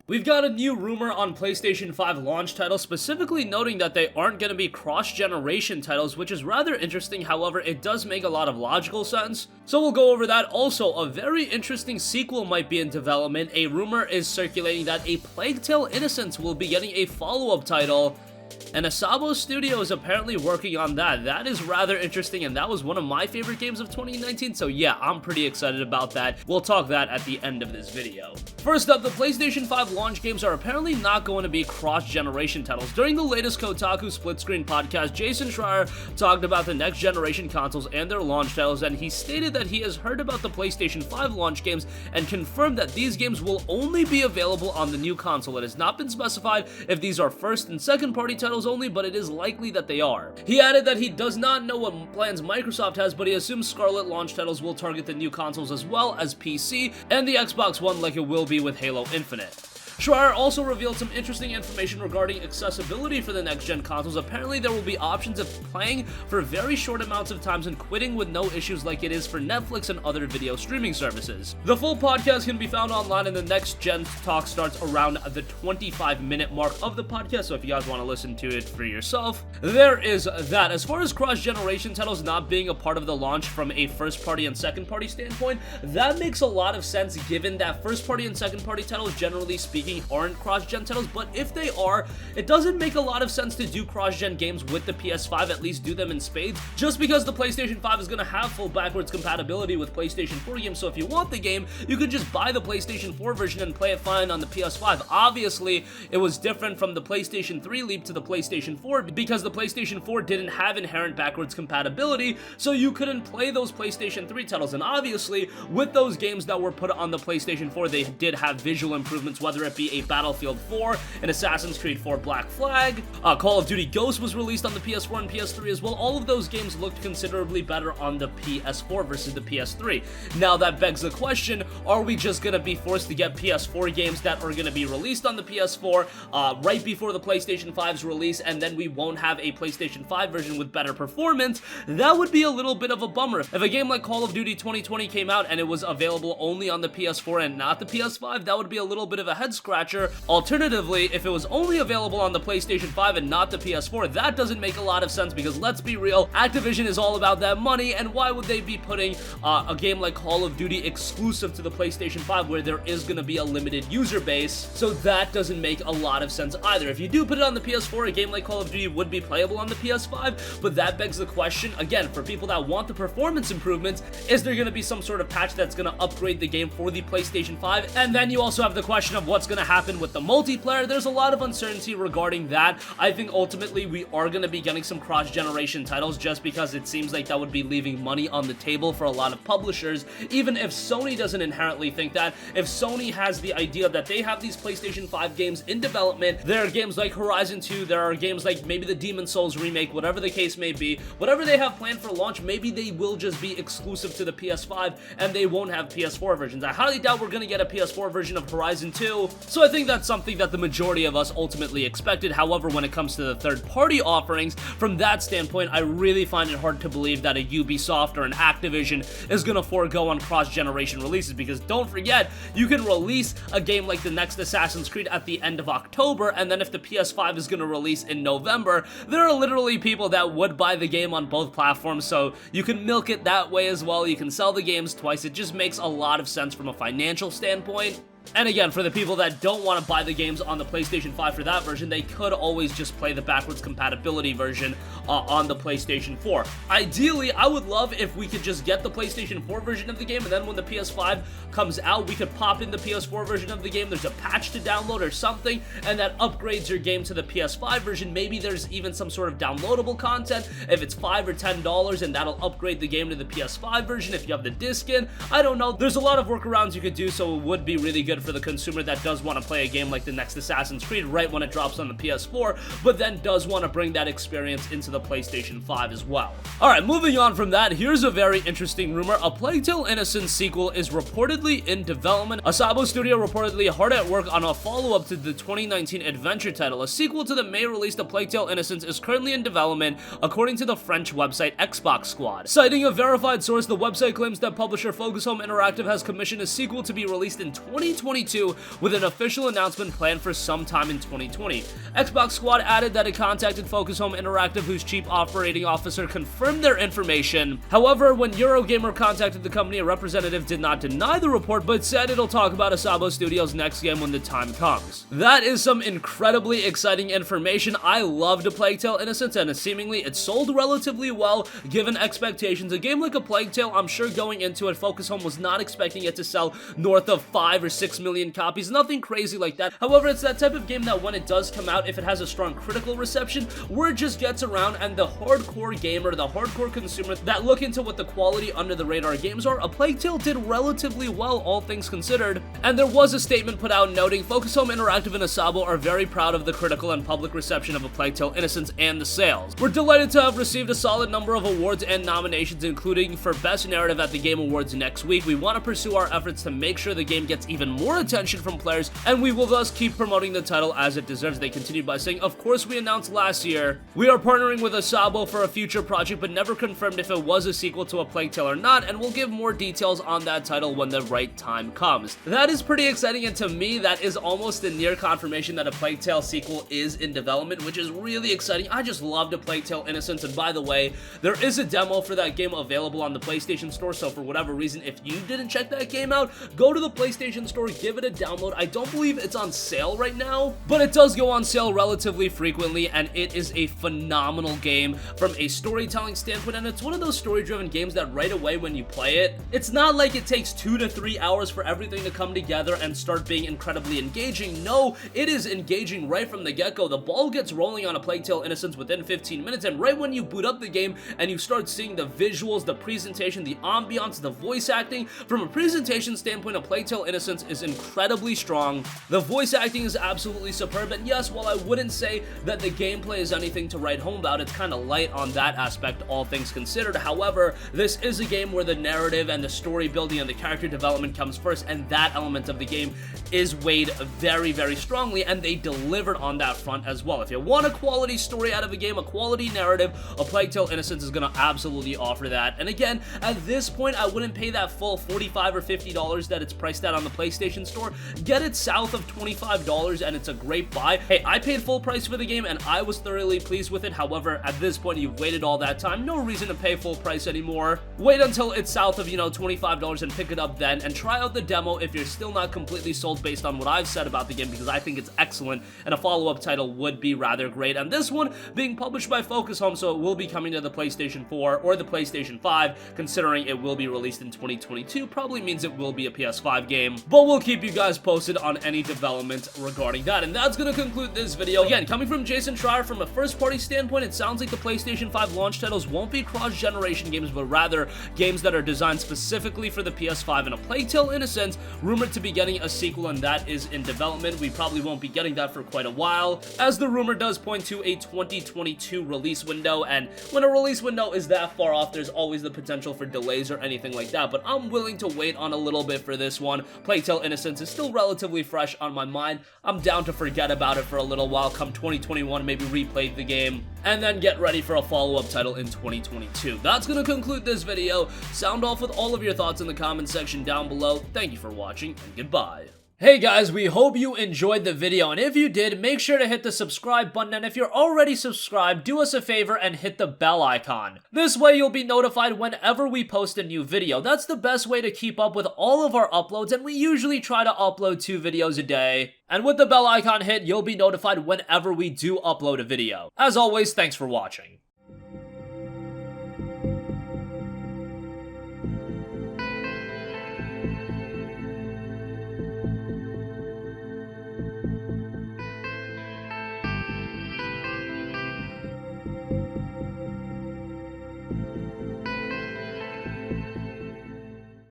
We've got a new rumor on PlayStation 5 launch titles, specifically noting that they aren't going to be cross-generation titles, which is rather interesting. However, it does make a lot of logical sense, so we'll go over that. Also, a very interesting sequel might be in development. A rumor is circulating that A Plague Tale: Innocence will be getting a follow-up title, and Asabo Studio is apparently working on that. That is rather interesting, and that was one of my favorite games of 2019, so yeah, I'm pretty excited about that. We'll talk that at the end of this video. First up, the PlayStation 5 launch games are apparently not going to be cross-generation titles. During the latest Kotaku Split Screen podcast, Jason Schreier talked about the next-generation consoles and their launch titles, and he stated that he has heard about the PlayStation 5 launch games and confirmed that these games will only be available on the new console. It has not been specified if these are first and second-party titles only, but it is likely that they are. He added that he does not know what plans Microsoft has, but he assumes Scarlet launch titles will target the new consoles as well as PC and the Xbox One, like it will be with Halo Infinite. Schreier also revealed some interesting information regarding accessibility for the next-gen consoles. Apparently, there will be options of playing for very short amounts of times and quitting with no issues like it is for Netflix and other video streaming services. The full podcast can be found online, and the next-gen talk starts around the 25-minute mark of the podcast, so if you guys want to listen to it for yourself, there is that. As far as cross-generation titles not being a part of the launch from a first-party and second-party standpoint, that makes a lot of sense given that first-party and second-party titles, generally speaking, aren't cross-gen titles, but if they are, it doesn't make a lot of sense to do cross-gen games with the PS5, at least do them in spades, just because the PlayStation 5 is going to have full backwards compatibility with PlayStation 4 games, so if you want the game, you can just buy the PlayStation 4 version and play it fine on the PS5. Obviously, it was different from the PlayStation 3 leap to the PlayStation 4, because the PlayStation 4 didn't have inherent backwards compatibility, so you couldn't play those PlayStation 3 titles, and obviously, with those games that were put on the PlayStation 4, they did have visual improvements, whether it be a Battlefield 4, an Assassin's Creed 4 Black Flag, Call of Duty Ghost was released on the PS4 and PS3 as well. All of those games looked considerably better on the PS4 versus the PS3. Now that begs the question, are we just going to be forced to get PS4 games that are going to be released on the PS4 right before the PlayStation 5's release, and then we won't have a PlayStation 5 version with better performance? That would be a little bit of a bummer. If a game like Call of Duty 2020 came out and it was available only on the PS4 and not the PS5, that would be a little bit of a head scratcher. Alternatively, if it was only available on the PlayStation 5 and not the PS4, that doesn't make a lot of sense, because let's be real, Activision is all about that money, and why would they be putting a game like Call of Duty exclusive to the PlayStation 5 where there is going to be a limited user base? So that doesn't make a lot of sense either. If you do put it on the PS4, a game like Call of Duty would be playable on the PS5, but that begs the question, again, for people that want the performance improvements, is there going to be some sort of patch that's going to upgrade the game for the PlayStation 5? And then you also have the question of what's going to happen with the multiplayer. There's a lot of uncertainty regarding that. I think ultimately we are going to be getting some cross-generation titles, just because it seems like that would be leaving money on the table for a lot of publishers, even if Sony doesn't inherently think that. If Sony has the idea that they have these PlayStation 5 games in development, there are games like Horizon 2, there are games like maybe the Demon's Souls remake, whatever the case may be, whatever they have planned for launch, maybe they will just be exclusive to the PS5 and they won't have PS4 versions. I highly doubt we're going to get a PS4 version of Horizon 2, so I think that's something that the majority of us ultimately expected. However, when it comes to the third-party offerings, from that standpoint, I really find it hard to believe that a Ubisoft or an Activision is going to forego on cross-generation releases, because don't forget, you can release a game like the next Assassin's Creed at the end of October, and then if the PS5 is going to release in November, there are literally people that would buy the game on both platforms, so you can milk it that way as well. You can sell the games twice. It just makes a lot of sense from a financial standpoint. And again, for the people that don't want to buy the games on the PlayStation 5 for that version, they could always just play the backwards compatibility version on the PlayStation 4. Ideally, I would love if we could just get the PlayStation 4 version of the game, and then when the PS5 comes out, we could pop in the PS4 version of the game, there's a patch to download or something, and that upgrades your game to the PS5 version. Maybe there's even some sort of downloadable content, if it's $5 or $10, and that'll upgrade the game to the PS5 version if you have the disc in. I don't know. There's a lot of workarounds you could do, so it would be really good for the consumer that does want to play a game like the next Assassin's Creed right when it drops on the PS4, but then does want to bring that experience into the PlayStation 5 as well. Alright, moving on from that, here's a very interesting rumor. A Plague Tale: Innocence sequel is reportedly in development. Asabo Studio reportedly hard at work on a follow-up to the 2019 adventure title. A sequel to the May release, The Plague Tale: Innocence, is currently in development, according to the French website Xbox Squad. Citing a verified source, the website claims that publisher Focus Home Interactive has commissioned a sequel to be released in 2020 2022 with an official announcement planned for sometime in 2020. Xbox Squad added that it contacted Focus Home Interactive, whose chief operating officer confirmed their information. However, when Eurogamer contacted the company, a representative did not deny the report, but said it'll talk about Asabo Studios' next game when the time comes. That is some incredibly exciting information. I loved A Plague Tale: Innocence, and seemingly it sold relatively well given expectations. A game like A Plague Tale, I'm sure going into it, Focus Home was not expecting it to sell north of 5 or 6 million copies, nothing crazy like that. However, it's that type of game that when it does come out, if it has a strong critical reception, word just gets around, and the hardcore gamer, the hardcore consumer that look into what the quality under the radar games are, A Plague Tale did relatively well, all things considered. And there was a statement put out noting Focus Home Interactive and Asabo are very proud of the critical and public reception of A Plague Tale: Innocence and the sales. We're delighted to have received a solid number of awards and nominations, including for Best Narrative at the Game Awards next week. We want to pursue our efforts to make sure the game gets even more attention from players, and we will thus keep promoting the title as it deserves. They continued by saying, of course, we announced last year we are partnering with Asabo for a future project, but never confirmed if it was a sequel to A Plague Tale or not, and we'll give more details on that title when the right time comes. That is pretty exciting, and to me, that is almost a near confirmation that A Plague Tale sequel is in development, which is really exciting. I just loved A Plague Tale: Innocence, and by the way, there is a demo for that game available on the PlayStation Store, so for whatever reason, if you didn't check that game out, go to the PlayStation Store, give it a download. I don't believe it's on sale right now, but it does go on sale relatively frequently, and it is a phenomenal game from a storytelling standpoint, and it's one of those story-driven games that right away when you play it, it's not like it takes 2 to 3 hours for everything to come together and start being incredibly engaging. No, it is engaging right from the get-go. The ball gets rolling on A Plague Tale: Innocence within 15 minutes, and right when you boot up the game and you start seeing the visuals, the presentation, the ambiance, the voice acting, from a presentation standpoint, A Plague Tale: Innocence is incredibly strong. The voice acting is absolutely superb, and yes, while I wouldn't say that the gameplay is anything to write home about, it's kind of light on that aspect, all things considered. However, this is a game where the narrative and the story building and the character development comes first, and that element of the game is weighed very, very strongly, and they delivered on that front as well. If you want a quality story out of a game, a quality narrative, A Plague Tale: Innocence is going to absolutely offer that. And again, at this point, I wouldn't pay that full $45 or $50 that it's priced at on the PlayStation Store. Get it south of $25 and it's a great buy. Hey, I paid full price for the game and I was thoroughly pleased with it. However, at this point, you've waited all that time. No reason to pay full price anymore. Wait until it's south of, $25 and pick it up then, and try out the demo if you're still not completely sold based on what I've said about the game, because I think it's excellent and a follow-up title would be rather great. And this one being published by Focus Home, so it will be coming to the PlayStation 4 or the PlayStation 5, considering it will be released in 2022, probably means it will be a PS5 game, but we'll keep you guys posted on any development regarding that. And that's going to conclude this video. Again, coming from Jason Schreier, from a first-party standpoint, it sounds like the PlayStation 5 launch titles won't be cross-generation games, but rather games that are designed specifically for the PS5, and A Plague Tale: Innocence rumored to be getting a sequel, and that is in development. We probably won't be getting that for quite a while, as the rumor does point to a 2022 release window, and when a release window is that far off, there's always the potential for delays or anything like that, but I'm willing to wait on a little bit for this one. Plague Tale: Innocence is still relatively fresh on my mind. I'm down to forget about it for a little while, come 2021, maybe replay the game, and then get ready for a follow-up title in 2022. That's gonna conclude this video. Sound off with all of your thoughts in the comment section down below. Thank you for watching, and goodbye. Hey guys, we hope you enjoyed the video, and if you did, make sure to hit the subscribe button, and if you're already subscribed, do us a favor and hit the bell icon. This way you'll be notified whenever we post a new video. That's the best way to keep up with all of our uploads, and we usually try to upload 2 videos a day. And with the bell icon hit, you'll be notified whenever we do upload a video. As always, thanks for watching.